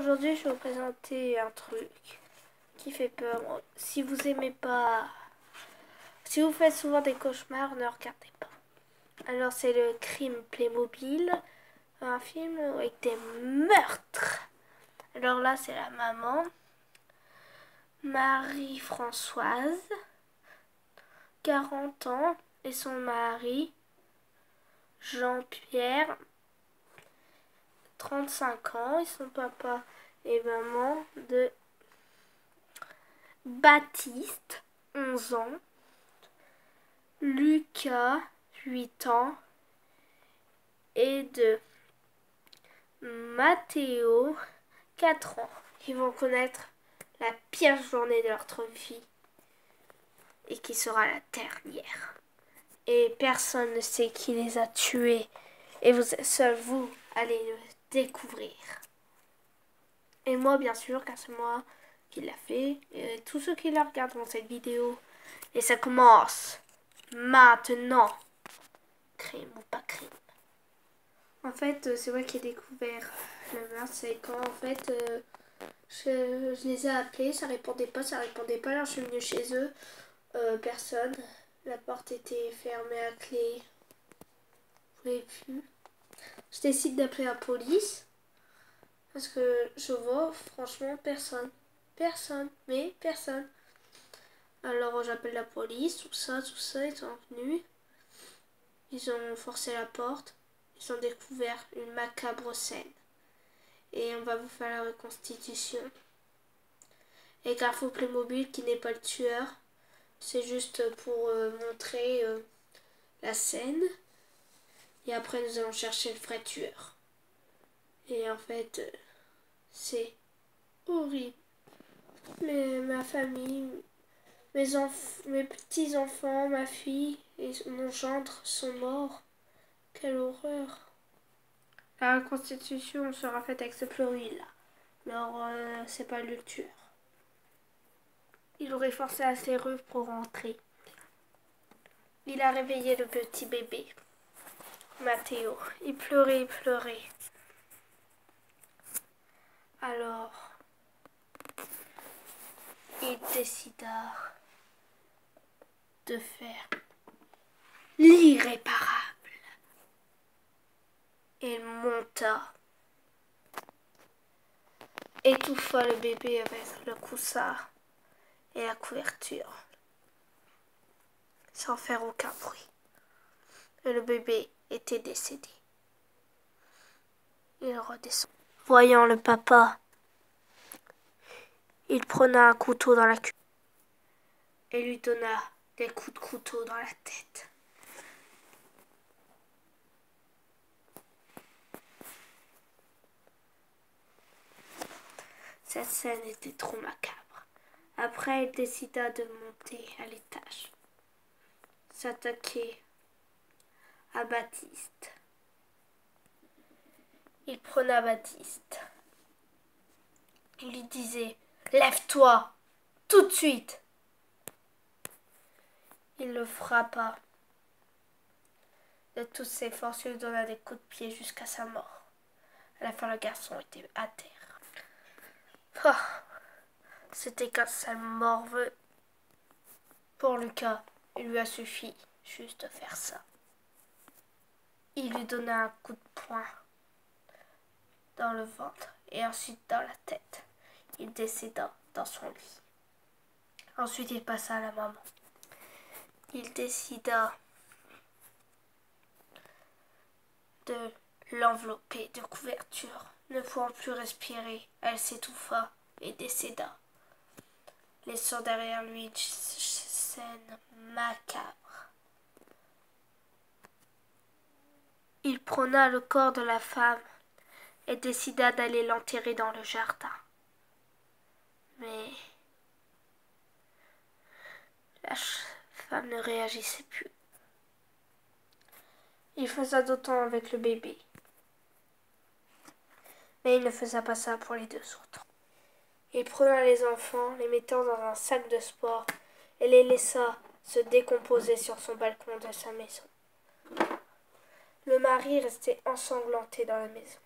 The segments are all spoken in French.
Aujourd'hui, je vais vous présenter un truc qui fait peur. Si vous aimez pas, si vous faites souvent des cauchemars, ne regardez pas. Alors, c'est le crime Playmobil, un film avec des meurtres. Alors là, c'est la maman, Marie-Françoise, 40 ans, et son mari, Jean-Pierre, 35 ans, et son papa et maman de Baptiste, 11 ans, Lucas, 8 ans, et de Mathéo, 4 ans, qui vont connaître la pire journée de leur vie et qui sera la dernière. Et personne ne sait qui les a tués. Et seul vous allez le découvrir. Et moi, bien sûr, car c'est moi qui l'a fait. Et tous ceux qui la regarderont cette vidéo. Et ça commence maintenant. Crime ou pas crime. En fait, c'est moi qui ai découvert le meurtre. C'est quand, en fait, je les ai appelés. Ça répondait pas. Alors, je suis venue chez eux. Personne. La porte était fermée à clé. Vous voyez plus. Je décide d'appeler la police. Parce que je vois franchement personne. Personne. Alors j'appelle la police, tout ça, ils sont venus. Ils ont forcé la porte. Ils ont découvert une macabre scène. Et on va vous faire la reconstitution. Et Carrefour Playmobil qui n'est pas le tueur. C'est juste pour montrer la scène. Et après nous allons chercher le vrai tueur. Et en fait, c'est horrible. Mais ma famille, mes petits-enfants, ma fille et mon gendre sont morts. Quelle horreur. La reconstitution sera faite avec ce pleurile là. Alors, c'est pas le tueur. Il aurait forcé la serrure pour rentrer. Il a réveillé le petit bébé, Mathéo. Il pleurait. Alors, il décida de faire l'irréparable. Il monta, étouffa le bébé avec le coussin et la couverture, sans faire aucun bruit. Et le bébé était décédé. Il redescend. Voyant le papa, il prenait un couteau dans la cuisse et lui donna des coups de couteau dans la tête. Cette scène était trop macabre. Après, il décida de monter à l'étage, s'attaquer à Baptiste. Il prenait Baptiste. Il lui disait « Lève-toi, tout de suite !» Il le frappa. De toutes ses forces, il lui donna des coups de pied jusqu'à sa mort. À la fin, le garçon était à terre. Oh, c'était qu'un sale morveux. Pour Lucas, il lui a suffi juste de faire ça. Il lui donna un coup de poing dans le ventre et ensuite dans la tête. Il décéda dans son lit. Ensuite, il passa à la maman. Il décida de l'envelopper de couverture. Ne pouvant plus respirer, elle s'étouffa et décéda, laissant derrière lui une scène macabre. Il prôna le corps de la femme et décida d'aller l'enterrer dans le jardin. Mais la femme ne réagissait plus. Il faisait d'autant avec le bébé. Mais il ne faisait pas ça pour les deux autres. Il prenait les enfants, les mettant dans un sac de sport et les laissa se décomposer sur son balcon de sa maison. Le mari restait ensanglanté dans la maison.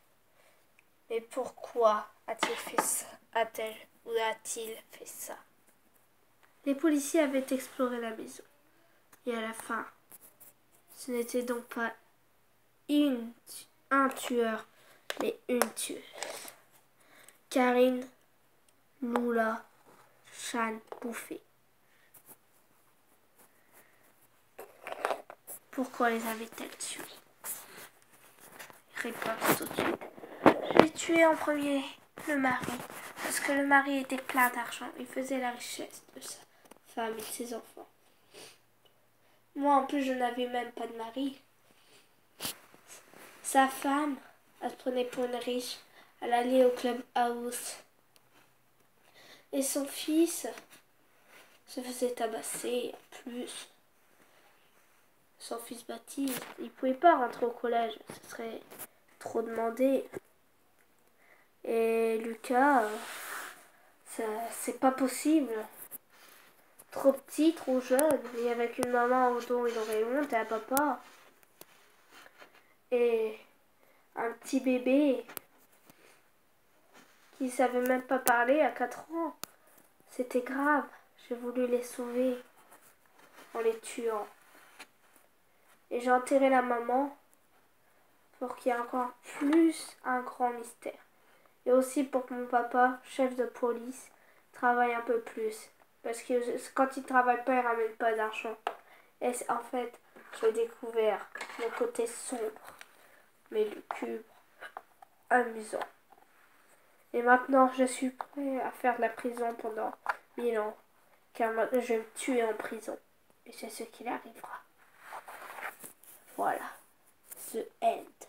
Mais pourquoi a-t-il fait ça? A-t-elle ou a-t-il fait ça? Les policiers avaient exploré la maison. Et à la fin, ce n'était donc pas un tueur, mais une tueuse. Karine Lula Chan Bouffé. Pourquoi les avait-elle tués? Réponse tout de suite. J'ai tué en premier le mari, parce que le mari était plein d'argent. Il faisait la richesse de sa femme et de ses enfants. Moi, en plus, je n'avais même pas de mari. Sa femme, elle se prenait pour une riche. Elle allait au club house. Et son fils se faisait tabasser. En plus, son fils Baptiste, il pouvait pas rentrer au collège. Ce serait trop demandé. Et Lucas, c'est pas possible. Trop petit, trop jeune. Et avec une maman dont il aurait honte et un papa. Et un petit bébé qui savait même pas parler à 4 ans. C'était grave. J'ai voulu les sauver en les tuant. Et j'ai enterré la maman pour qu'il y ait encore plus un grand mystère. Et aussi pour que mon papa, chef de police, travaille un peu plus. Parce que quand il travaille pas, il ramène pas d'argent. Et en fait, j'ai découvert mon côté sombre, mais lugubre, amusant. Et maintenant, je suis prêt à faire de la prison pendant 1000 ans. Car je vais me tuer en prison. Et c'est ce qu'il arrivera. Voilà. The end.